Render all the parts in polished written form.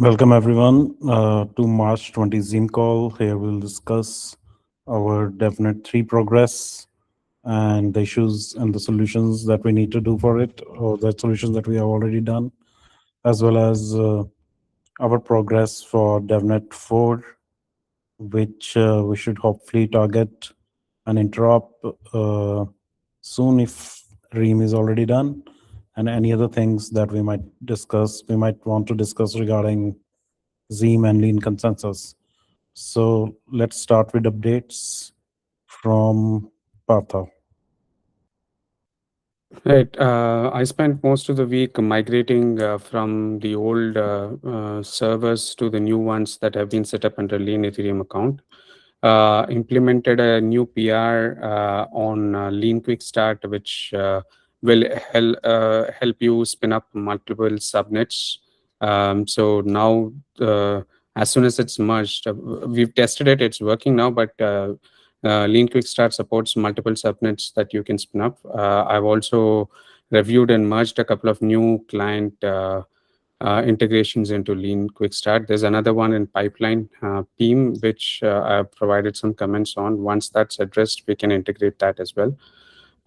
Welcome everyone to March 20 Zeam call. Here we'll discuss our DevNet 3 progress and the issues and the solutions that we need to do for it, or the solutions that we have already done, as well as our progress for DevNet 4, which we should hopefully target an interop soon if Ream is already done, and any other things that we might want to discuss regarding Zeam and Lean consensus. So let's start with updates from Partha. Right. I spent most of the week migrating from the old servers to the new ones that have been set up under Lean Ethereum account. Implemented a new PR on Lean Quick Start, which will help you spin up multiple subnets. So now, as soon as it's merged, we've tested it. It's working now, but Lean Quick Start supports multiple subnets that you can spin up. I've also reviewed and merged a couple of new client integrations into Lean Quick Start. There's another one in pipeline, Beam, which I've provided some comments on. Once that's addressed, we can integrate that as well.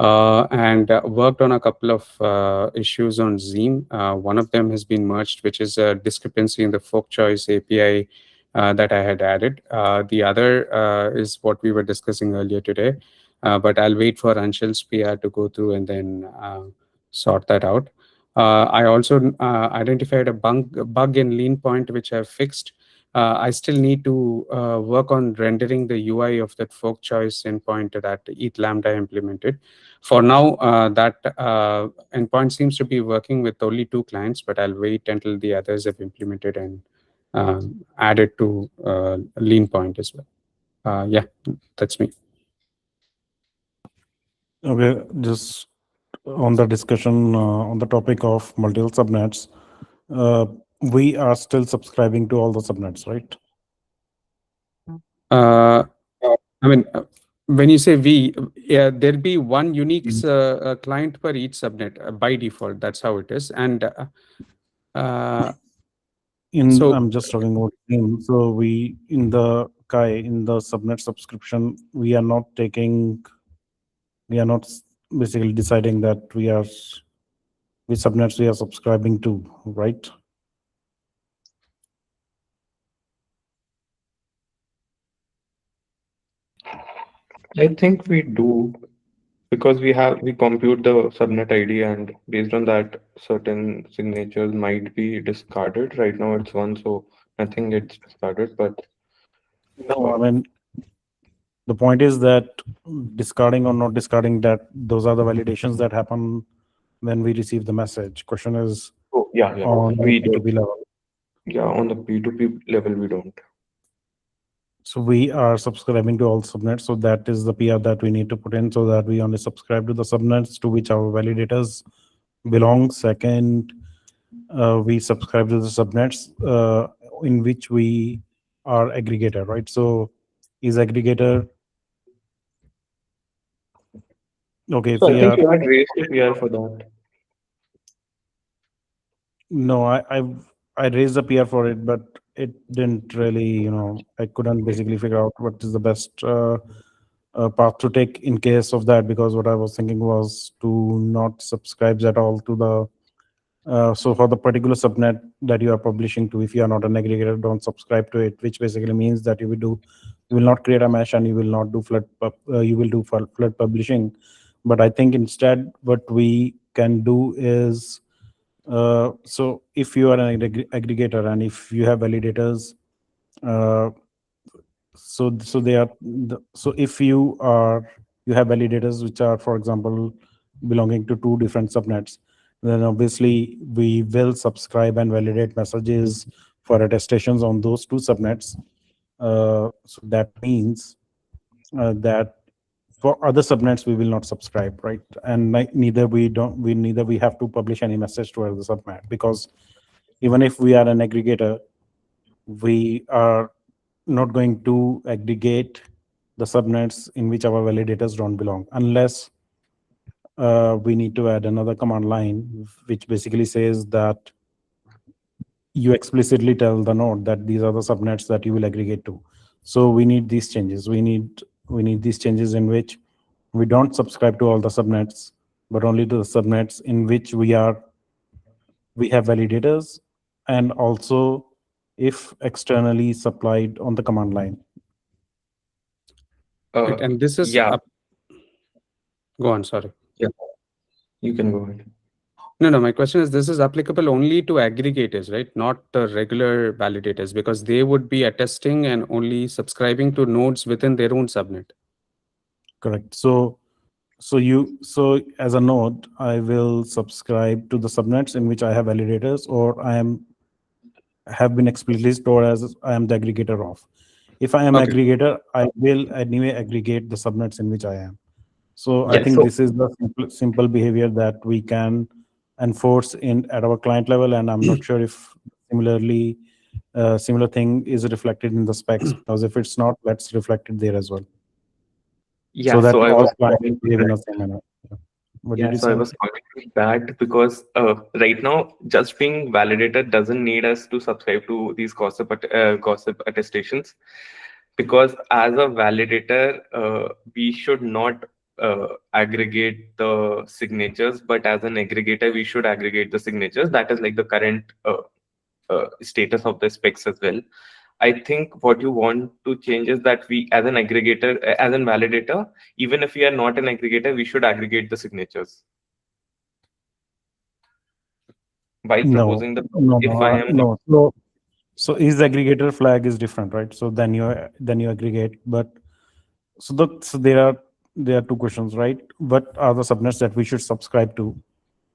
And worked on a couple of issues on Zeam. One of them has been merged, which is a discrepancy in the fork choice API that I had added. The other is what we were discussing earlier today, but I'll wait for Anshal's PR to go through and then sort that out. I also identified a bug in Lean Point, which I've fixed. I still need to work on rendering the UI of that fork choice endpoint that ETH Lambda implemented. For now, that endpoint seems to be working with only 2 clients, but I'll wait until the others have implemented and added to Lean Point as well. Yeah, that's me. Okay, just on the discussion on the topic of multiple subnets, uh, we are still subscribing to all the subnets, right? Uh, I mean, when you say we, yeah, there'll be one unique client per each subnet by default. That's how it is. And uh, In so I'm just talking about Zeam. So in the Kai in the subnet subscription, we are not basically deciding that which subnets we are subscribing to, right? I think we do because we compute the subnet ID, and based on that, certain signatures might be discarded. Right now it's one, so I think it's discarded. But No, uh, I mean the point is that discarding or not discarding, that those are the validations that happen when we receive the message. Question is oh, yeah, yeah, on we don't. P2P level. Yeah, on the P2P level, we don't. So we are subscribing to all subnets. So that is the PR that we need to put in, so that we only subscribe to the subnets to which our validators belong. Second, we subscribe to the subnets in which we are aggregator, right? So is aggregator okay if So I we think are you had raised a PR for that. no, I raised a PR for it, but it didn't really, I couldn't basically figure out what is the best path to take in case of that, because what I was thinking was to not subscribe at all to the so for the particular subnet that you are publishing to, if you are not an aggregator, don't subscribe to it, which basically means that you will not create a mesh and you will not do you will do flood publishing. But I think instead what we can do is so if you are an aggregator and if you have validators, uh, so they are so if you have validators which are, for example, belonging to two different subnets, then obviously we will subscribe and validate messages for attestations on those two subnets. So that means that for other subnets we will not subscribe, right? And neither we have to publish any message to other subnet, because even if we are an aggregator, we are not going to aggregate the subnets in which our validators don't belong, unless we need to add another command line which basically says that you explicitly tell the node that these are the subnets that you will aggregate to. So we need these changes. We need these changes in which we don't subscribe to all the subnets, but only to the subnets in which we have validators, and also if externally supplied on the command line. Right, and this is Yeah, up. Go on, sorry. yeah, you can go ahead. No, no, my question is this is applicable only to aggregators, right? Not the regular validators, because they would be attesting and only subscribing to nodes within their own subnet. Correct. So as a node, I will subscribe to the subnets in which I have validators, or have been explicitly stored as I am the aggregator of. If I am Okay. aggregator, I will anyway aggregate the subnets in which I am. So I Yeah, think so this is the simple behavior that we can enforce in at our client level, and I'm not sure if similarly similar thing is reflected in the specs, because if it's not, let's reflect it there as well, so yeah, that so I all was clients calling to behave in that. the same manner. Yeah. What Yeah, did you so I say? was calling to that because right now, just being validated doesn't need us to subscribe to these gossip attestations. Because as a validator, we should not aggregate the signatures, but as an aggregator, we should aggregate the signatures. That is like the current status of the specs as well. I think what you want to change is that we, as an aggregator, as an validator, even if we are not an aggregator, we should aggregate the signatures. While No, proposing the, no, if I no, am, no. So is aggregator flag is different, right? So then you aggregate, but so there are two questions, right? What are the subnets that we should subscribe to,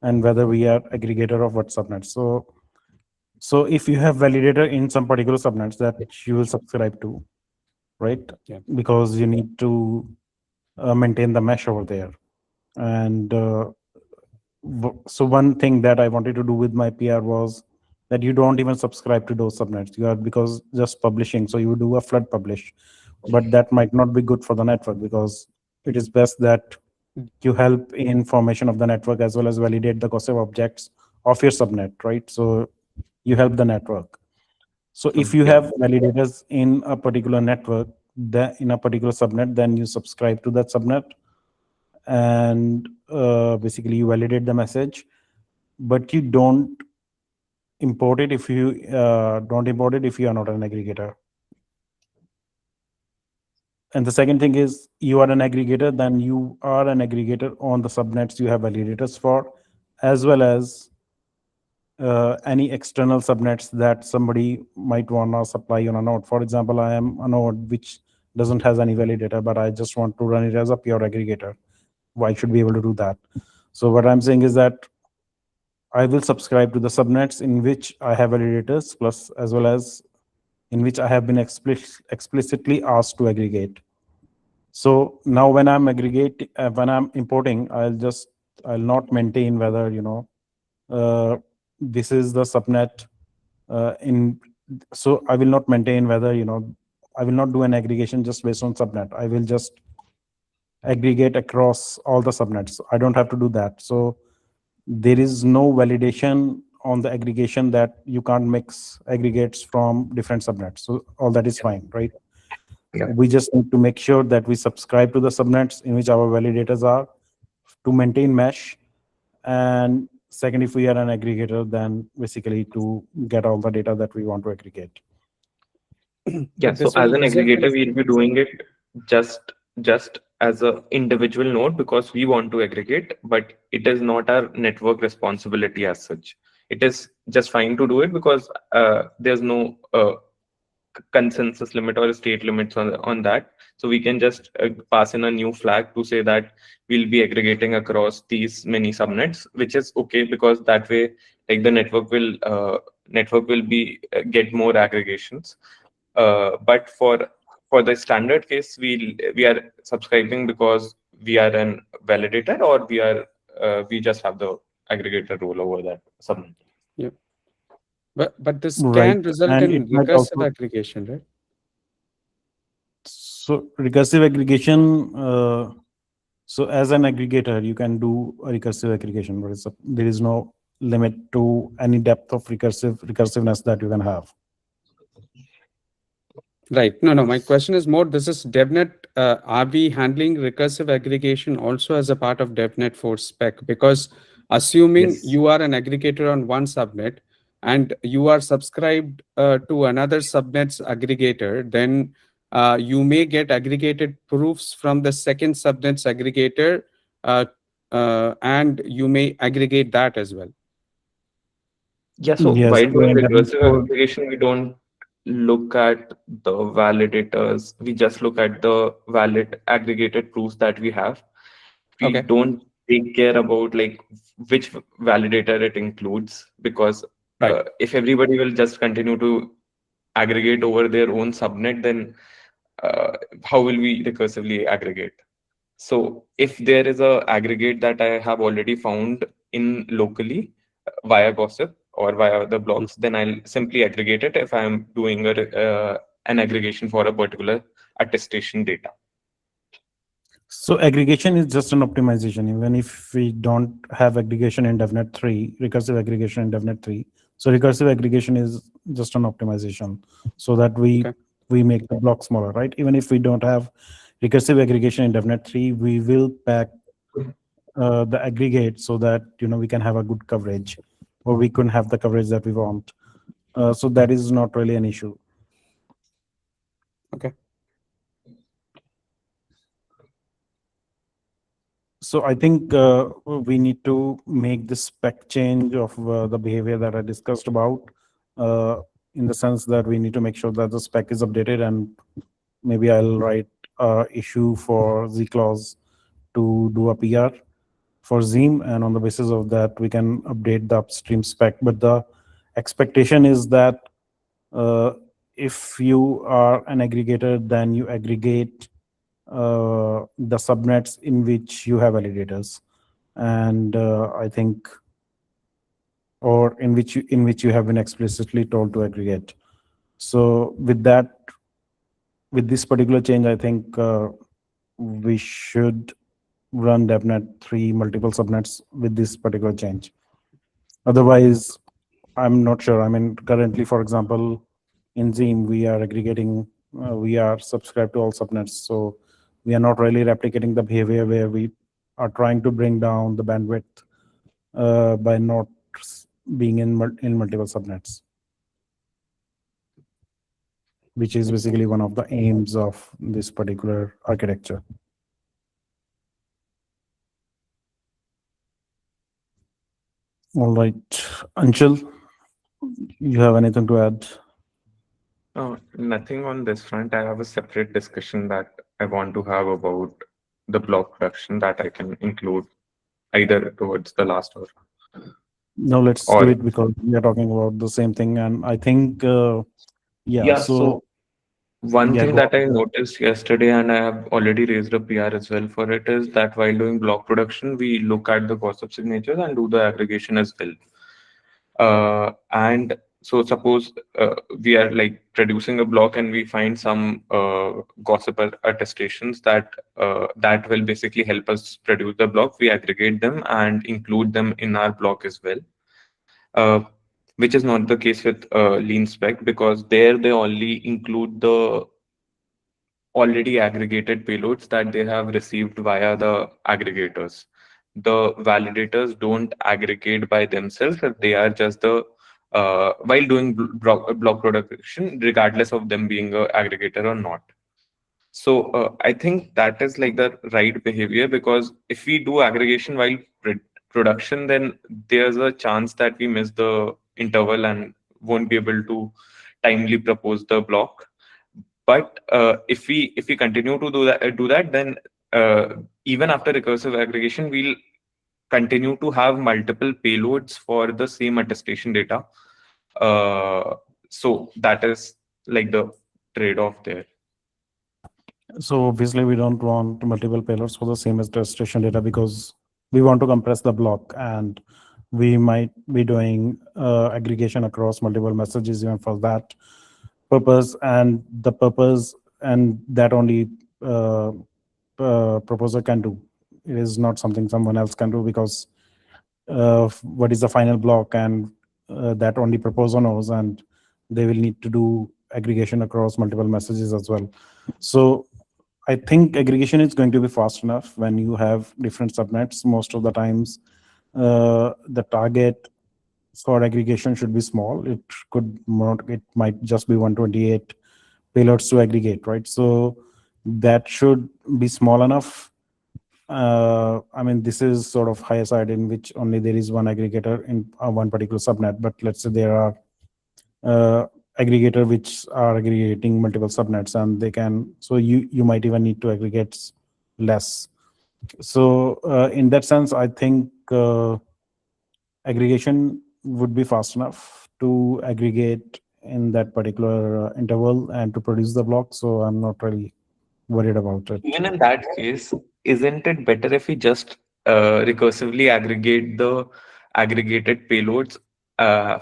and whether we are aggregator of what subnets? So if you have validator in some particular subnets that you will subscribe to, right? Yeah. Because you need to maintain the mesh over there, and so one thing that I wanted to do with my PR was that you don't even subscribe to those subnets. You are because just publishing. So you do a flood publish, but that might not be good for the network, because it is best that you help in formation of the network as well as validate the gossip objects of your subnet, right? So you help the network. So if you yeah, have validators in a particular network, that in a particular subnet, then you subscribe to that subnet, and basically you validate the message, but you don't import it if you don't import it if you are not an aggregator. And the second thing is, you are an aggregator, then you are an aggregator on the subnets you have validators for, as well as any external subnets that somebody might want to supply on a node. For example, I am a node which doesn't has any validator, but I just want to run it as a pure aggregator. Why should be able to do that? So what I'm saying is that I will subscribe to the subnets in which I have validators, plus as well as in which I have been explicitly asked to aggregate. So now when I'm importing, I'll not maintain whether, this is the subnet in, so I will not maintain whether, I will not do an aggregation just based on subnet. I will just aggregate across all the subnets. I don't have to do that. So there is no validation on the aggregation that you can't mix aggregates from different subnets. So all that is fine, right? yeah, We just need to make sure that we subscribe to the subnets in which our validators are to maintain mesh. And second, if we are an aggregator, then basically to get all the data that we want to aggregate. yeah. But So this as will an result aggregator, in. we'll be doing it just as a individual node because we want to aggregate, but it is not our network responsibility as such. It is just fine to do it because there's no consensus limit or state limits on that. So we can just pass in a new flag to say that we'll be aggregating across these many subnets, which is okay because that way, like the network will be get more aggregations. But for the standard case, we are subscribing because we are an validator or we just have the aggregator role over that subnet. Yeah. But this Right. can result And it in might recursive also, aggregation, right? so recursive aggregation, so as an aggregator, you can do a recursive aggregation, but there is no limit to any depth of recursiveness that you can have. Right. No, no. My question is more. This is DevNet. Are we handling recursive aggregation also as a part of DevNet 4 spec? Because assuming Yes. you are an aggregator on one subnet and you are subscribed to another subnet's aggregator, then you may get aggregated proofs from the second subnet's aggregator, uh, and you may aggregate that as well. Yeah, so Yes, while so doing in DevNet recursive 4, aggregation, we don't look at the validators. We just look at the valid aggregated proofs that we have. We Okay. don't take care about like which validator it includes, because Right. if everybody will just continue to aggregate over their own subnet, then how will we recursively aggregate? So if there is a aggregate that I have already found in locally via gossip or via the blocks, then I'll simply aggregate it if I'm doing an aggregation for a particular attestation data. so aggregation is just an optimization. Even if we don't have aggregation in DevNet 3, recursive aggregation in DevNet 3, so recursive aggregation is just an optimization so that Okay. we make the block smaller, right? Even if we don't have recursive aggregation in DevNet 3, we will pack the aggregate so that we can have a good coverage, or we couldn't have the coverage that we want. So that is not really an issue. Okay. So I think we need to make this spec change of the behavior that I discussed about, uh, in the sense that we need to make sure that the spec is updated, and maybe I'll write a issue for Z clause to do a PR for Zeam, and on the basis of that, we can update the upstream spec. But the expectation is that uh, if you are an aggregator, then you aggregate the subnets in which you have validators, and I think, or in which you have been explicitly told to aggregate. So with this particular change, I think we should run DevNet 3 multiple subnets with this particular change. Otherwise, I'm not sure. I mean, currently, for example, in Zeam, we are aggregating, we are subscribed to all subnets. So we are not really replicating the behavior where we are trying to bring down the bandwidth by not being in multiple subnets, which is Makes sense. basically one of the aims of this particular architecture. All right, Anshul, you have anything to add? Nothing on this front. I have a separate discussion that I want to have about the block production that I can include either towards the last No, let's do or it because we are talking about the same thing, and I think, yeah. yeah. So So one yeah, thing go that I on. noticed yesterday, and I have already raised a PR as well for it, is that while doing block production, we look at the gossip signatures and do the aggregation as well. And so suppose we are like producing a block and we find some gossip attestations that will basically help us produce the block. We aggregate them and include them in our block as well. Uh, which is not the case with lean spec, because there they only include the already aggregated payloads that they have received via the aggregators. The validators don't aggregate by themselves, if they are just the while doing block production, regardless of them being a aggregator or not. So I think that is like the right behavior, because if we do aggregation while production, then there's a chance that we miss the interval and won't be able to timely propose the block. But if we continue to do that, then even after recursive aggregation, we'll continue to have multiple payloads for the same attestation data. So that is like the trade-off there. So obviously, we don't want multiple payloads for the same as registration data because we want to compress the block, and we might be doing aggregation across multiple messages even for that purpose, and the purpose and that only proposer can do. It is not something someone else can do because what is the final block, and that only proposer knows, and they will need to do aggregation across multiple messages as well. So I think aggregation is going to be fast enough when you have different subnets. Most of the times, the target for aggregation should be small. It might just be 128 payloads to aggregate, right? So that should be small enough. I mean, this is sort of higher side in which only there is one aggregator in one particular subnet. But let's say there are uh, aggregator which are aggregating multiple subnets, and they can. So you might even need to aggregate less. So in that sense, I think aggregation would be fast enough to aggregate in that particular interval and to produce the block. So I'm not really worried about it. Even in that case, isn't it better if we just recursively aggregate the aggregated payloads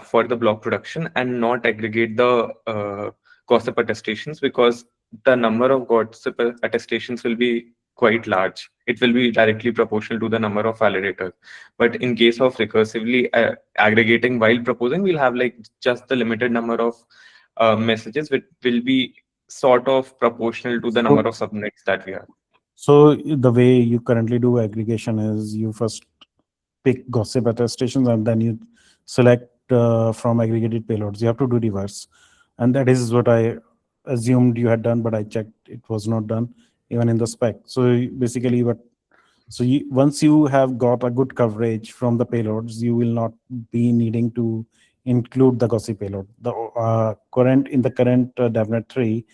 for the block production and not aggregate the gossip attestations, because the number of gossip attestations will be quite large. It will be directly proportional to the number of validators. But in case of recursively aggregating while proposing, we'll have like just the limited number of messages, which will be sort of proportional to the number So of subnets that we have. So the way you currently do aggregation is you first pick gossip attestations and then you select from aggregated payloads. You have to do reverse, and that is what I assumed you had done, but I checked it was not done even in the spec. So basically, once you have got a good coverage from the payloads, you will not be needing to include the gossip payload. The current in the current DevNet 3,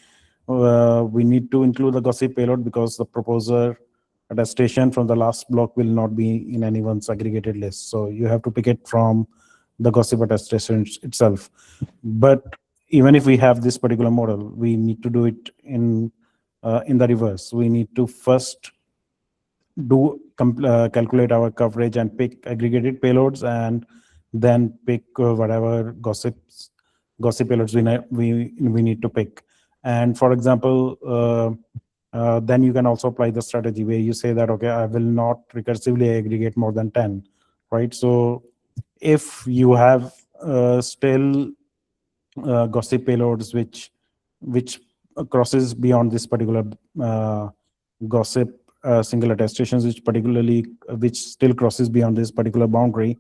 we need to include the gossip payload because the proposer attestation from the last block will not be in anyone's aggregated list. So you have to pick it from the gossip attestation itself. But even if we have this particular model, we need to do it in the reverse. We need to first calculate our coverage and pick aggregated payloads, and then pick whatever gossip payloads we need to pick. And for example, then you can also apply the strategy where you say that, okay, I will not recursively aggregate more than 10, right? So if you have still gossip payloads which crosses beyond this particular uh, gossip single attestations, which still crosses beyond this particular boundary,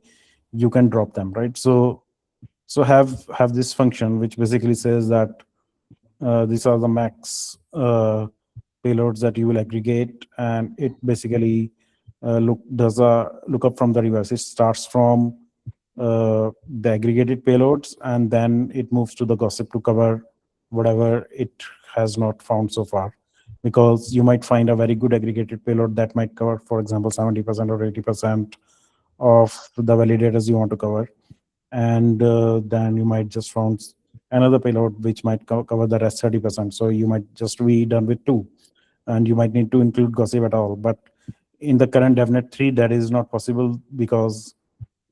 you can drop them, right? So have this function which basically says that these are the max payloads that you will aggregate, and it basically does a lookup from the reverse. It starts from the aggregated payloads, and then it moves to the gossip to cover whatever it has not found so far. Because you might find a very good aggregated payload that might cover, for example, 70% or 80% of the validators you want to cover, and then you might just found another payload which might cover the rest 30%. So you might just be done with two, and you might need to include gossip at all. But in the current DevNet 3, that is not possible because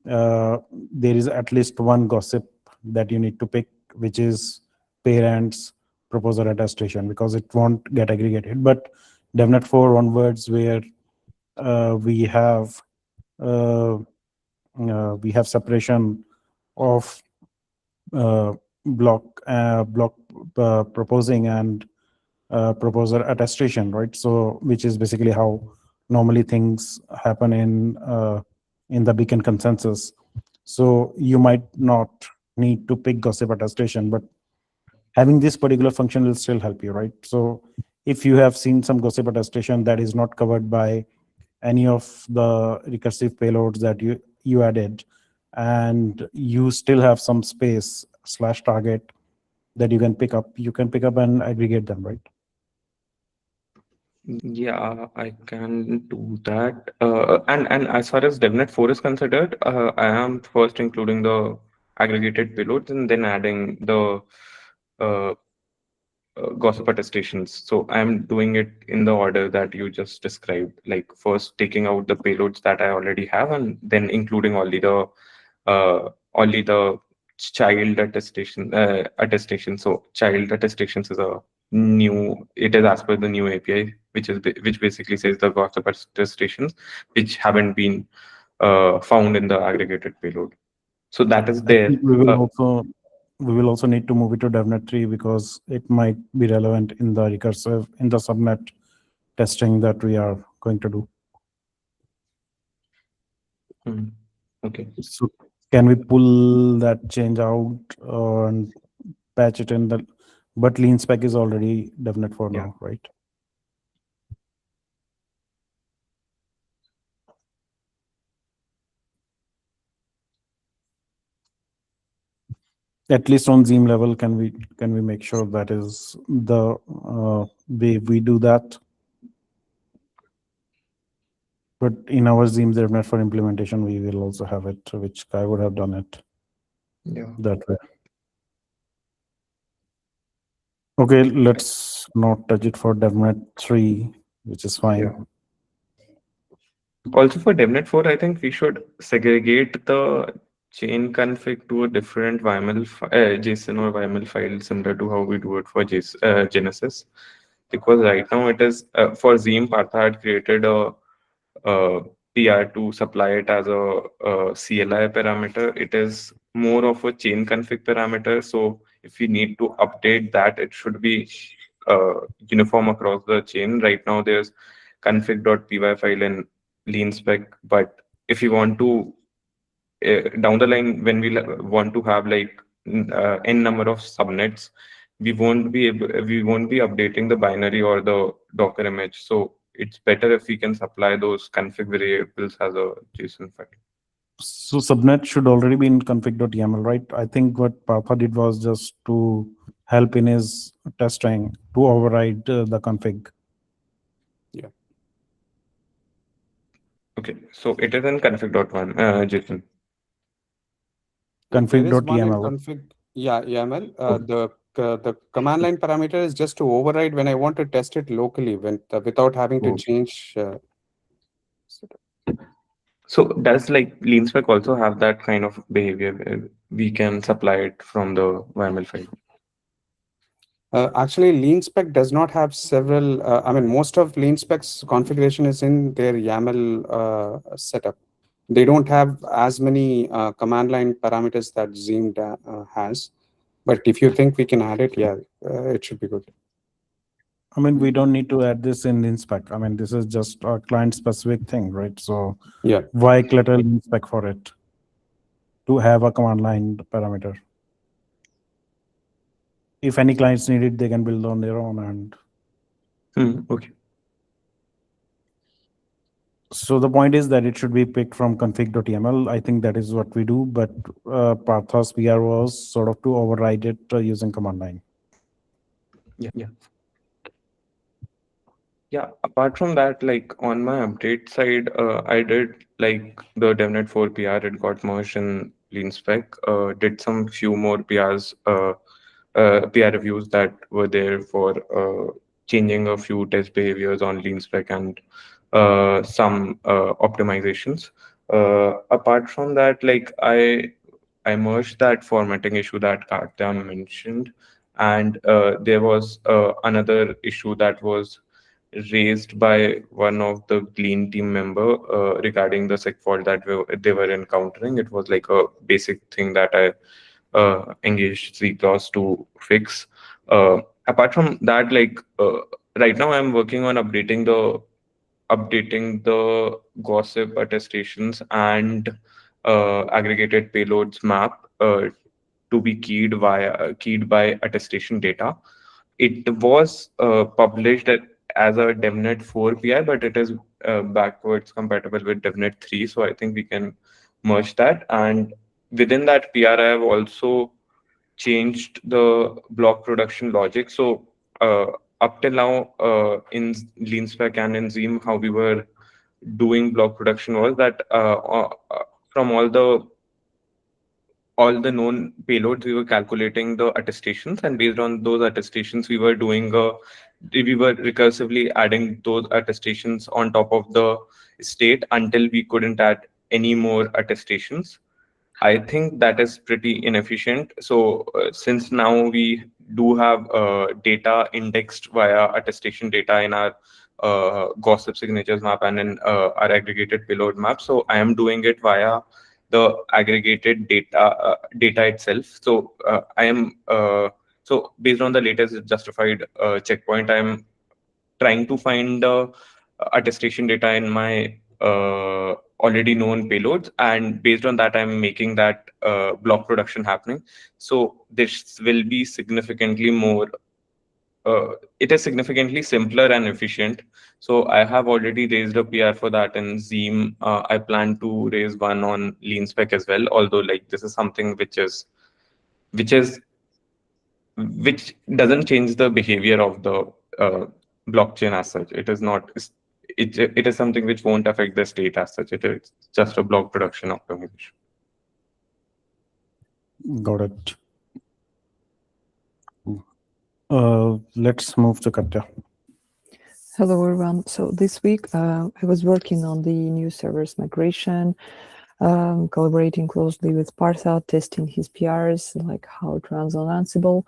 there is at least one gossip that you need to pick, which is parents proposer attestation, because it won't get aggregated. But DevNet 4 onwards, where we have separation of block proposing and proposer attestation, right? So which is basically how normally things happen in the beacon consensus. So you might not need to pick gossip attestation, but having this particular function will still help you, right? So if you have seen some gossip attestation that is not covered by any of the recursive payloads that you added, and you still have some space slash target that you can pick up and aggregate them, right? Yeah, I can do that. And as far as DevNet 4 is considered, I am first including the aggregated payloads and then adding the uh, gossip attestations. So I'm doing it in the order that you just described, like first taking out the payloads that I already have and then including only the child attestation. So child attestations is a it is as per the new API, which basically says the gossip attestations which haven't been found in the aggregated payload. So that is I there. think we will also need to move it to DevNet 3 because it might be relevant in the recursive in the subnet testing that we are going to do. Hmm. Okay. So can we pull that change out and patch it in the but lean spec is already DevNet for Yeah. now, right? At least on Zeam level, can we make sure that is the way we do that? But in our Zeam DevNet for implementation, we will also have it, which Kai would have done it Yeah. that way. Okay, let's not touch it for DevNet 3, which is Yeah. fine. Also for DevNet 4, I think we should segregate the chain config to a different JSON or YAML file, similar to how we do it for Genesis. Because right now it is for Zeem, Partha had created a PR to supply it as a CLI parameter. It is more of a chain config parameter. So if we need to update that, it should be uniform across the chain. Right now, there's config.py file in lean spec, but if you want to down the line when we want to have like n number of subnets, we won't be updating the binary or the Docker image. So it's better if we can supply those config variables as a JSON file. So subnet should already be in config.yaml, right? I think what Partha did was just to help in his testing to override the config. Yeah. Okay, so it is in config.1 JSON. There is one in Config.yaml. config. Yeah, YAML. Okay. The command line parameter is just to override when I want to test it locally, without having to Oh. change. So does like LeanSpec also have that kind of behavior where we can supply it from the YAML file? Actually, lean spec does not have several. I mean, most of lean spec's configuration is in their YAML setup. They don't have as many command line parameters that Zeam has. But if you think we can add it, yeah, it should be good. I mean, we don't need to add this in inspec. I mean, this is just a client specific thing, right? So Yeah. why clutter inspec for it to have a command line parameter? If any clients need it, they can build on their own. And Okay. so the point is that it should be picked from config.yaml. I think that is what we do, but Partha's PR was sort of to override it using command line. Yeah. Yeah, apart from that, like on my update side, I did like the DevNet 4 PR, it got merged in Lean Spec. Did some few more PRs, PR reviews that were there for changing a few test behaviors on Lean Spec and some optimizations. Apart from that, like I merged that formatting issue that Karthya mentioned, and there was another issue that was raised by one of the Glean team member regarding the sec fault that they were encountering. It was like a basic thing that I engaged C-Class to fix. Apart from that, like right now I'm working on updating the gossip attestations and aggregated payloads map to be keyed by attestation data. It was published as a DevNet 4 PI, but it is backwards compatible with DevNet 3. So I think we can merge that. And within that PR, I have also changed the block production logic. So up till now, in LeanSpec and in Zeam, how we were doing block production was that from all the known payloads, we were calculating the attestations, and based on those attestations, we were recursively adding those attestations on top of the state until we couldn't add any more attestations. I think that is pretty inefficient. So since now we do have data indexed via attestation data in our gossip signatures map and in our aggregated payload map. So I am doing it via the aggregated data itself. So I am so based on the latest justified checkpoint, I am trying to find attestation data in my already known payloads, and based on that I'm making that block production happening. So this will be significantly more it is significantly simpler and efficient. So I have already raised a PR for that in Zeam. I plan to raise one on lean spec as well, although like this is something which is which doesn't change the behavior of the uh, blockchain as such. It is not. It is something which won't affect the state as such. It is just a block production optimization. Got it. Let's move to Katya. Hello, everyone. So this week I was working on the new servers migration, collaborating closely with Partha, testing his PRs, like how it runs on Ansible.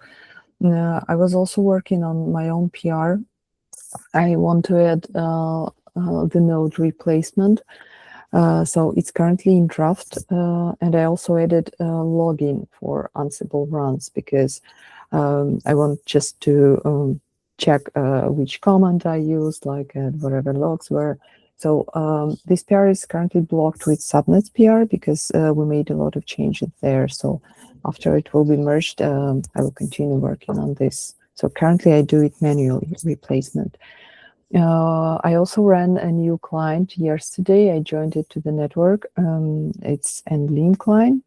I was also working on my own PR. I want to add the node replacement. So it's currently in draft, and I also added login for Ansible runs because I want just to check which command I used, like whatever logs were. So this PR is currently blocked with subnets PR because we made a lot of changes there. So after it will be merged, I will continue working on this. So currently I do it manually, replacement. I also ran a new client yesterday. I joined it to the network. It's an lean client,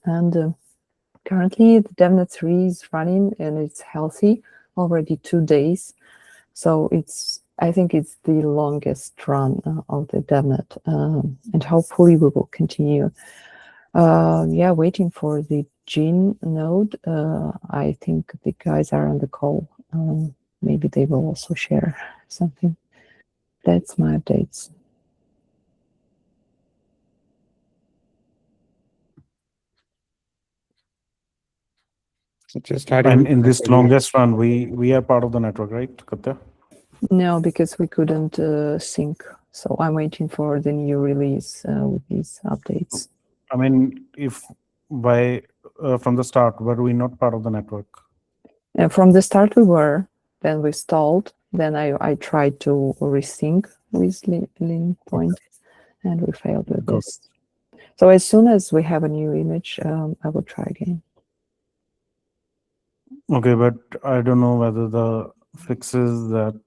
and currently the DevNet 3 is running and it's healthy already 2 days. So I think it's the longest run of the DevNet, and hopefully we will continue. Waiting for the Gene node. I think the guys are on the call. Maybe they will also share something. That's my updates. Just And adding. in this longest run, we are part of the network, right, Katya? No, because we couldn't sync. So I'm waiting for the new release with these updates. I mean, if from the start, were we not part of the network? From the start we were, then we stalled. Then I tried to resync with Lean Point, and we failed with Got this. So as soon as we have a new image, I will try again. Okay, but I don't know whether the fixes that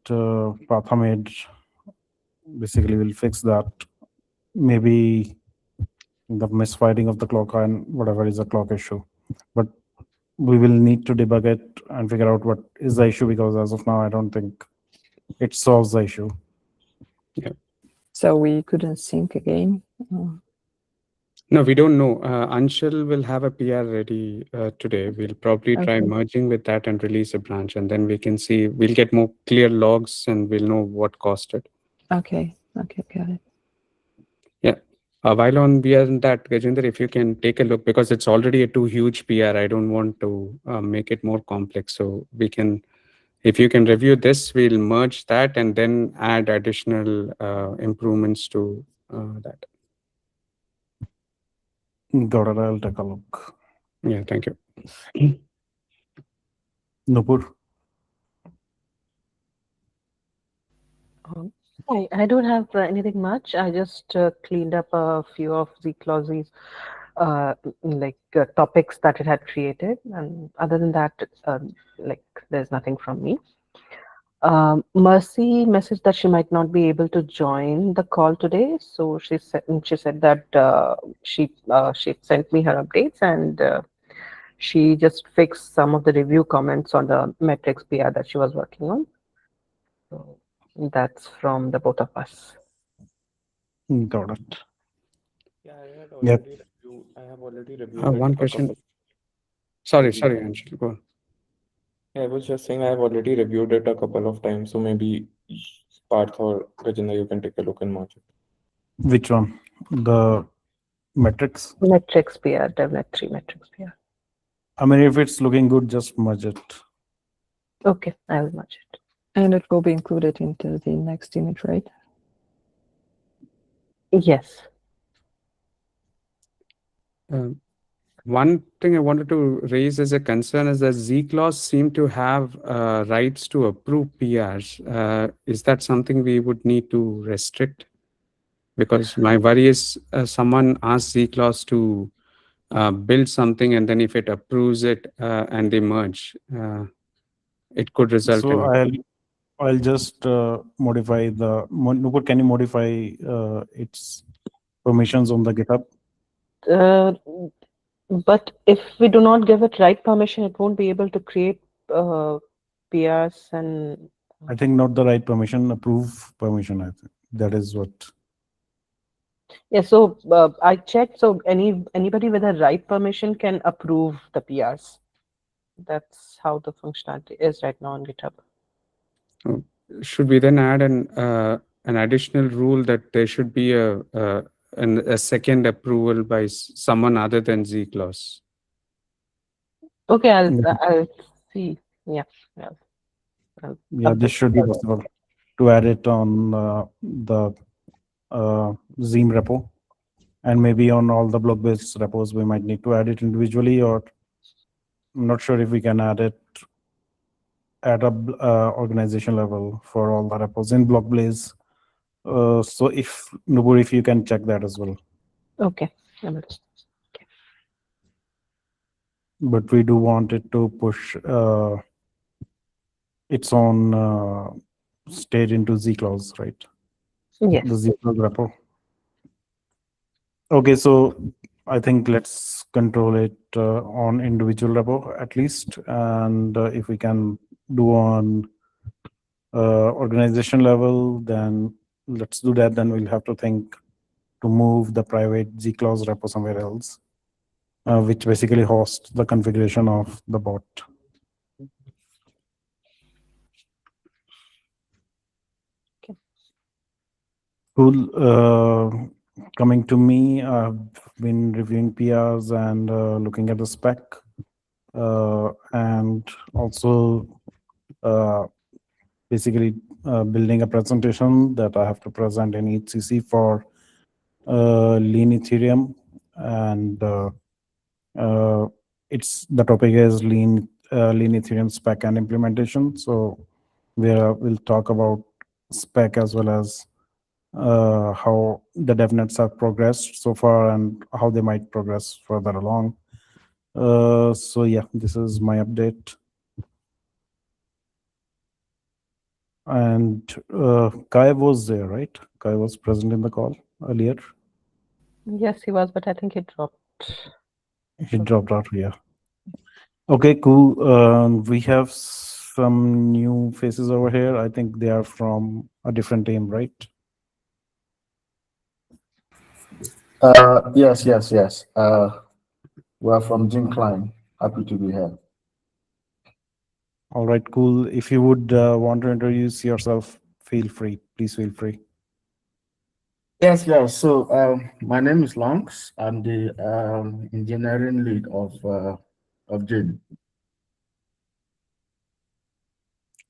Partha made basically will fix that. Maybe the misfiring of the clock and whatever is a clock issue. But we will need to debug it and figure out what is the issue, because as of now, I don't think it solves the issue. So we couldn't sync again. No, we don't know. Anshul will have a PR ready today. We'll probably try Okay. merging with that and release a branch, and then we can see. We'll get more clear logs, and we'll know what caused it. Okay, got it. While on beyond that, Gajendra, if you can take a look, because it's already a too huge PR, I don't want to make it more complex. So we can, if you can review this, we'll merge that and then add additional improvements to that. Got it. I'll take a look. Yeah, thank you. Nupur. I don't have anything much. I just cleaned up a few of the clauses, topics that it had created, and other than that, there's nothing from me. Mercy messaged that she might not be able to join the call today, so she said that she sent me her updates, and she just fixed some of the review comments on the metrics PR that she was working on. So that's from the both of us. Got it. Yeah, Yep. I have already reviewed it. One question. Sorry, Anshul, go on. Yeah, I was just saying I have already reviewed it a couple of times, so maybe Parth or Rajendra, you can take a look and merge it. Which one? The metrics? Metrics PR, DevNet 3 metrics PR. I mean, if it's looking good, just merge it. Okay, I will merge it. And it will be included into the next image, right? Yes. Um, One thing I wanted to raise as a concern is that Z-Clause seem to have rights to approve PRs. Is that something we would need to restrict? Because my worry is someone asks Z-Clause to build something, and then if it approves it and they merge, it could result So in. I'll just modify the Nupur, can you modify its permissions on the GitHub? Uh, but if we do not give it right permission, it won't be able to create PRs and I think not the right permission, approve permission. I think that is what. yeah. So I checked. So anybody with a right permission can approve the PRs. That's how the functionality is right now on GitHub. Should we then add an additional rule that there should be a second approval by someone other than Z-Clause? Okay, Yeah, I'll see. Yeah, yeah. I'll yeah, this update should be that. possible to add it on the Zeam repo, and maybe on all the blog-based repos we might need to add it individually, or I'm not sure if we can add it at a organization level for all the repos in Blockblaze. So if Nubur, if you can check that as well. Okay. I will. But we do want it to push its own state into Z-Clause, right? Yes. The Z-Clause repo. Okay, so I think let's control it on individual repo at least, and if we can do on organization level, then let's do that. Then we'll have to think to move the private Z-Clause repo somewhere else, which basically hosts the configuration of the bot. Okay. Cool. Coming to me, I've been reviewing PRs and looking at the spec, and also basically building a presentation that I have to present in HCC for Lean Ethereum, and it's the topic is Lean Ethereum spec and implementation. So we'll talk about spec as well as how the devnets have progressed so far and how they might progress further along. So yeah, this is my update. And Kai was there, right? Kai was present in the call earlier. Yes, he was, but I think he dropped. He dropped out here. Okay, cool. We have some new faces over here. I think they are from a different team, right? Yes. We're from Jim Klein. Happy to be here. All right, cool. If you would want to introduce yourself, feel free. Please feel free. Yes. So my name is Lonks. I'm the engineering lead of Jim.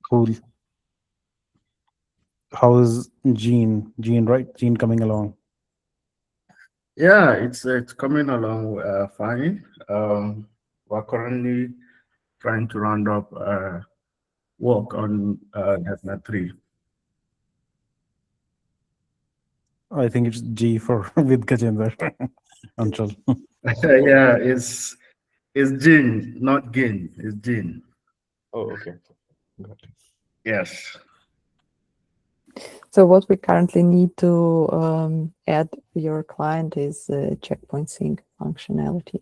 Cool. How is Gene? Gene, right? Gene coming along. Yeah, it's coming along fine. We're currently trying to round up work on DevNet 3. I think it's G for with Gajendra. Anshul. Yeah, it's Jin, not Gin. It's Jin. Oh, okay. Got it. Yes. So what we currently need to add your client is checkpoint sync functionality.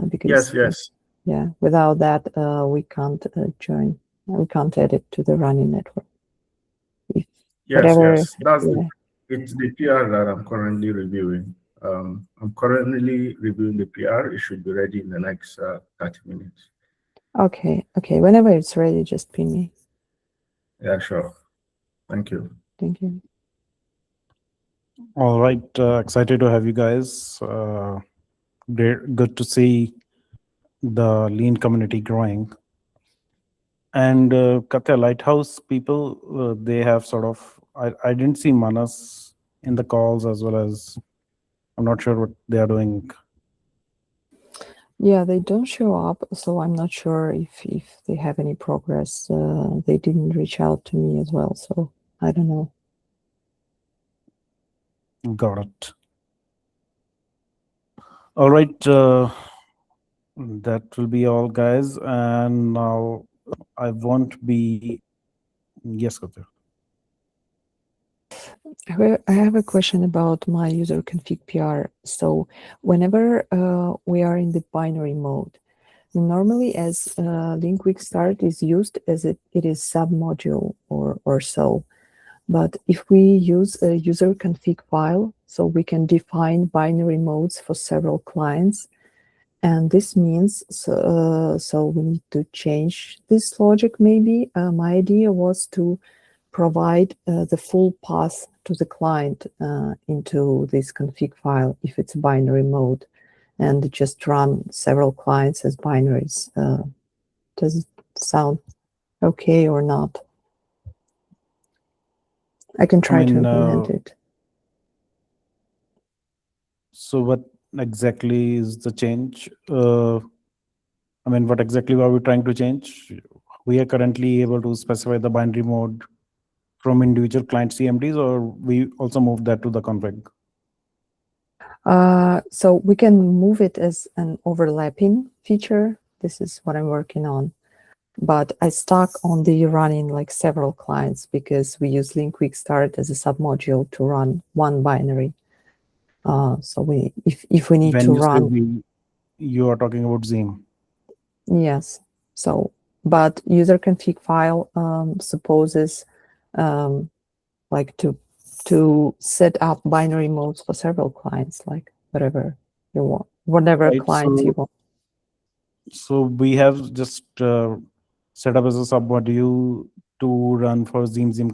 Because Yes. yeah, without that we can't join. We can't add it to the running network. If whatever, Yes. That's yeah. It's the PR that I'm currently reviewing. I'm currently reviewing the PR. It should be ready in the next 30 minutes. Okay. Whenever it's ready, just ping me. Yeah, sure. Thank you. Thank you. All right. Excited to have you guys. Good to see the lean community growing. And Katya, Lighthouse people, they have sort of, I didn't see Manas in the calls as well as, I'm not sure what they are doing. Yeah, they don't show up, so I'm not sure if they have any progress. They didn't reach out to me as well, so I don't know. Got it. All right. That will be all, guys. And now I won't be. Yes, Katya. I have a question about my user config PR. So whenever we are in the binary mode, normally as link weak start is used as it is submodule or so. But if we use a user config file, so we can define binary modes for several clients. And this means, so we need to change this logic maybe. My idea was to provide the full path to the client into this config file if it's binary mode, and just run several clients as binaries. Does it sound okay or not? I can try to implement it. So what exactly is the change? What exactly are we trying to change? We are currently able to specify the binary mode from individual client CMDs, or we also move that to the config? So we can move it as an overlapping feature. This is what I'm working on. But I stuck on the running like several clients because we use link quick start as a submodule to run one binary. So if we need When to you say run, we, you are talking about Zeam. yes. So, but user config file supposes like to set up binary modes for several clients, like whatever you want, whatever Right. clients you want. So we have just set up as a submodule to run for Zeam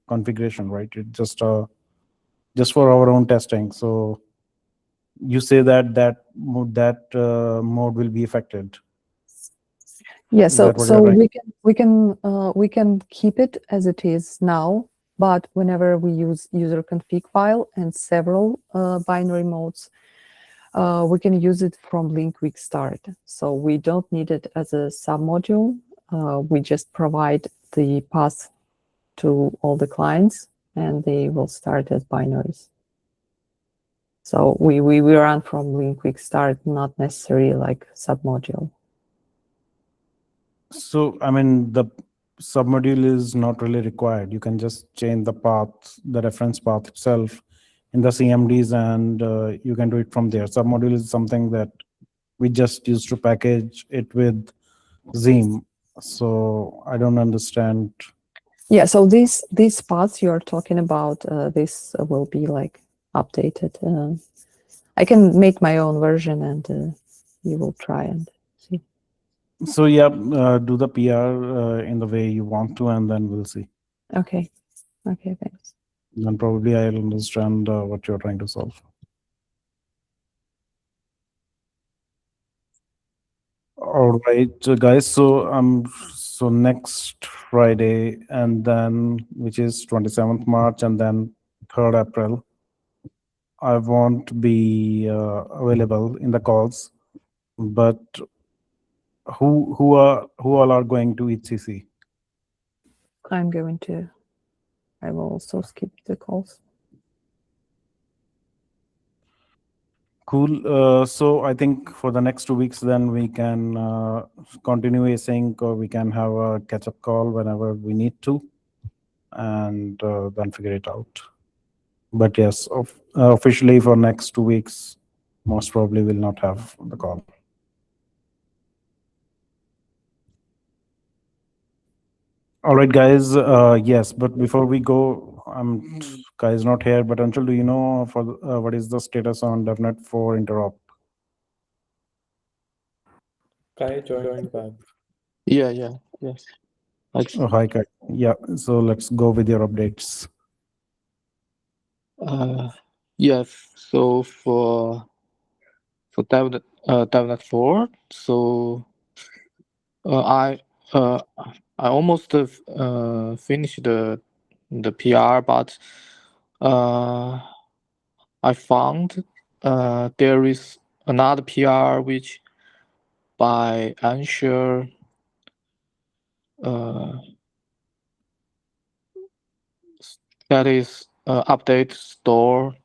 configuration, right? It just for our own testing. So you say that mode will be affected. Yeah, Is so that what you're trying? we can keep it as it is now, but whenever we use user config file and several binary modes, we can use it from link quick start. So we don't need it as a submodule. We just provide the path to all the clients, and they will start as binaries. So we run from link quick start, not necessarily like submodule. So the submodule is not really required. You can just change the path, the reference path itself in the CMDs, and you can do it from there. Submodule is something that we just used to package it with Zeam. So I don't understand. Yeah, so these paths you are talking about, this will be like updated. I can make my own version, and you will try and see. So yeah, do the PR in the way you want to, and then we'll see. Okay, thanks. Then probably I'll understand what you're trying to solve. All right, guys. So next Friday, and then which is 27th March, and then 3rd April, I won't be available in the calls. But who all are going to ECC? I will also skip the calls. Cool. So I think for the next 2 weeks, then we can continue async, or we can have a catch-up call whenever we need to, and then figure it out. But yes, officially for next 2 weeks, most probably will not have the call. All right, guys. Yes, but before we go, Kai is not here. But Anshul, do you know for what is the status on DevNet for interop? Kai joined back. Yes. Oh, hi, Kai. Yeah. So let's go with your updates. Yes. So for tablet 4, so I I almost finished the PR, but I found there is another PR which by unsure uh, that is update store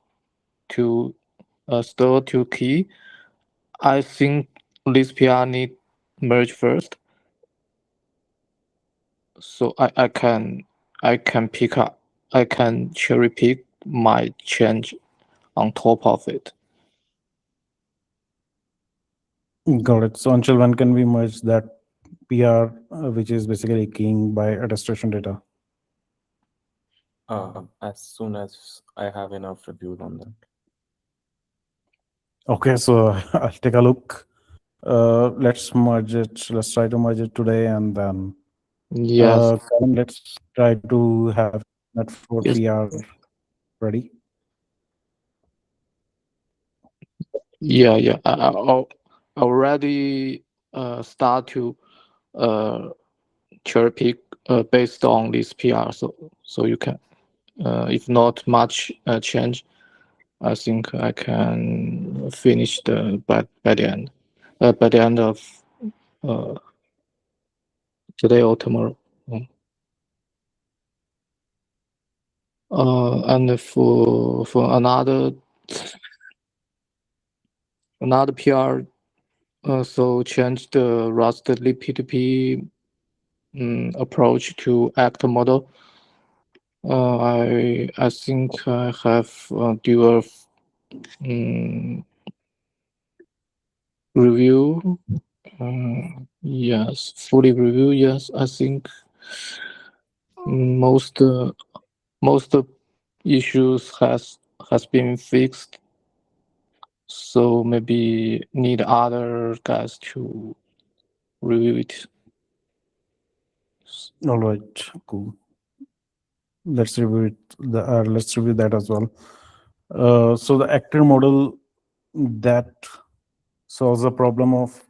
to key. I think this PR need merge first, so I can cherry pick my change on top of it. Got it. So until when can we merge that PR, which is basically keying by attestation data? As soon as I have enough reviews on that. Okay, so I'll take a look. Let's merge it. Let's try to merge it today, and then Yes, Karan, let's try to have that for yes, PR ready. yeah, yeah. I already start to uh cherry pick based on this PR, so you can if not much change, I think I can finish by the end by the end of uh today or tomorrow. Mm. And for another PR, so change the Rust P2P approach to act model. I think I have dual review. Yes, fully review. Yes, I think most most issues has been fixed. So maybe need other guys to review it. All right, cool. Let's review it. Let's review that as well. So the actor model that solves the problem of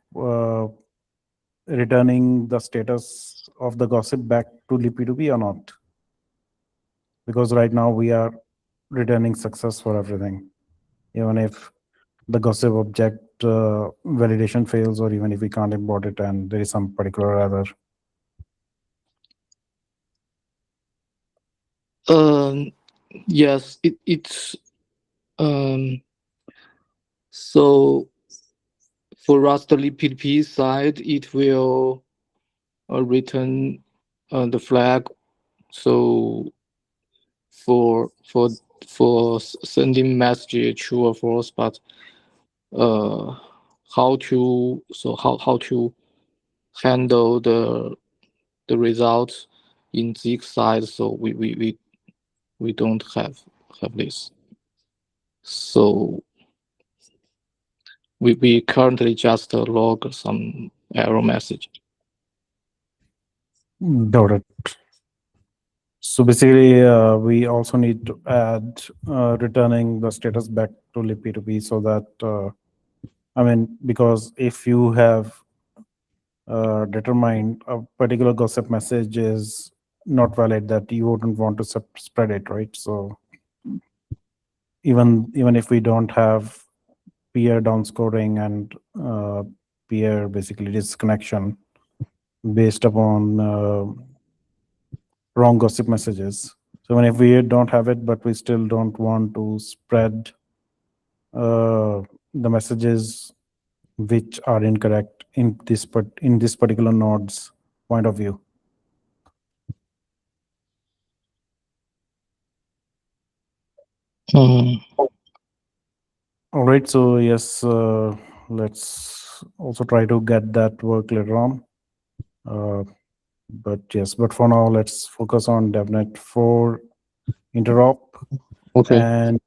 returning the status of the gossip back to P2P or not? Because right now we are returning success for everything, even if the gossip object validation fails, or even if we can't import it and there is some particular error. Yes, it's um. So for Rust P2P side, it will return the flag. So for for sending message true or false, but uh, how to handle the results in Zeek side. So we don't have this. So we currently just log some error message. Got it. So basically, we also need to add returning the status back to P2P, so that I mean, because if you have determined a particular gossip message is not valid, that you wouldn't want to spread it, right? So even if we don't have peer downscoring and peer basically disconnection based upon wrong gossip messages. So even if we don't have it, but we still don't want to spread the messages which are incorrect in this particular node's point of view. Mm. All right. So yes, let's also try to get that work later on. But yes, but for now, let's focus on DevNet 4 interop Okay. and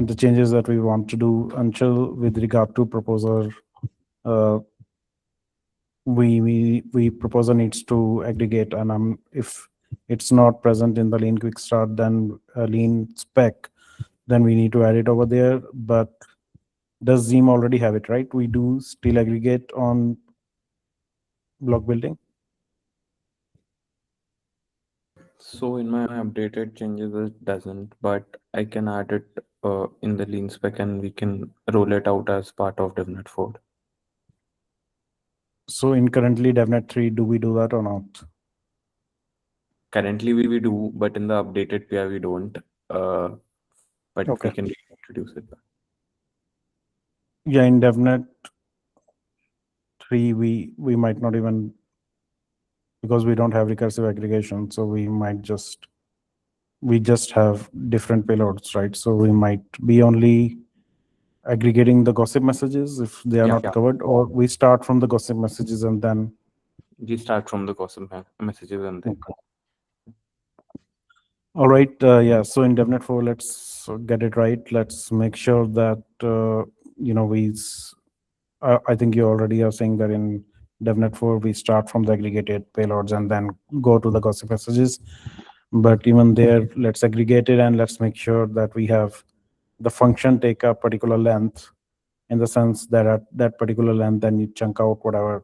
the changes that we want to do until with regard to proposer. We proposer needs to aggregate, and if it's not present in the lean quick start, then lean spec, then we need to add it over there. But does Zeam already have it, right? We do still aggregate on block building. So in my updated changes, it doesn't, but I can add it in the lean spec and we can roll it out as part of DevNet 4. So in currently DevNet 3, do we do that or not? Currently we do, but in the updated PR we don't. But Okay. we can introduce it back. Yeah, in DevNet 3, we might not even, because we don't have recursive aggregation, so we just have different payloads, right? So we might be only aggregating the gossip messages if they are Yeah, not yeah. covered, or we start from the gossip messages and then. We start from the gossip messages and then. Okay. All right. Yeah. So in DevNet 4, let's get it right. Let's make sure that I think you already are saying that in DevNet 4 we start from the aggregated payloads and then go to the gossip messages. But even there, let's aggregate it and let's make sure that we have the function take a particular length, in the sense that at that particular length, then you chunk out whatever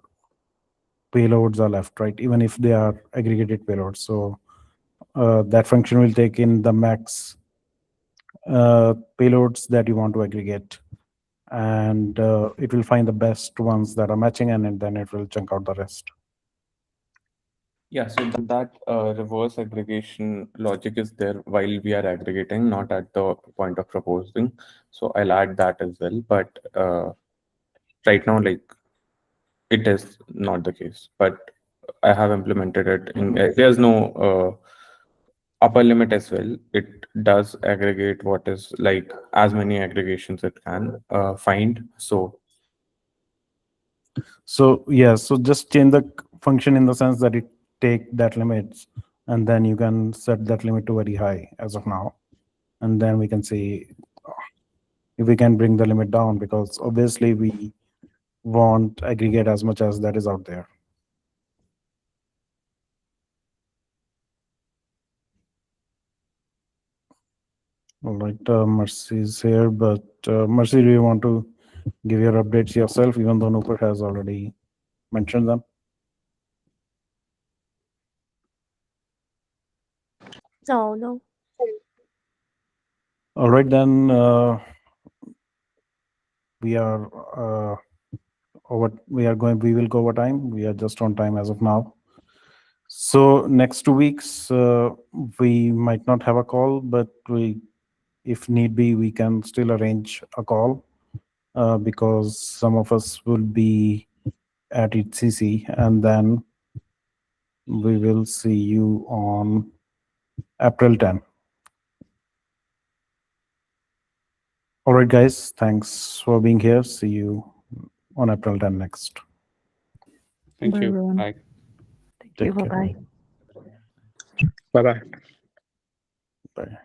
payloads are left, right? Even if they are aggregated payloads. So that function will take in the max payloads that you want to aggregate, and it will find the best ones that are matching, and then it will chunk out the rest. Yeah, so that reverse aggregation logic is there while we are aggregating, not at the point of proposing. So I'll add that as well. But right now, like, it is not the case. But I have implemented it. There's no upper limit as well. It does aggregate what is like as many aggregations it can find. So yeah, so just change the function in the sense that it take that limits, and then you can set that limit to very high as of now, and then we can see if we can bring the limit down, because obviously we want aggregate as much as that is out there. All right, Mercy is here, but Mercy, do you want to give your updates yourself, even though Nupur has already mentioned them? No. All right, then we will go over time. We are just on time as of now. So next 2 weeks, we might not have a call, but if need be, we can still arrange a call because some of us will be at ECC, and then we will see you on April 10. All right, guys, thanks for being here. See you on April 10 next. Thank Bye, you. everyone. Bye. Thank you. Take care. Bye-bye. Bye-bye. Bye.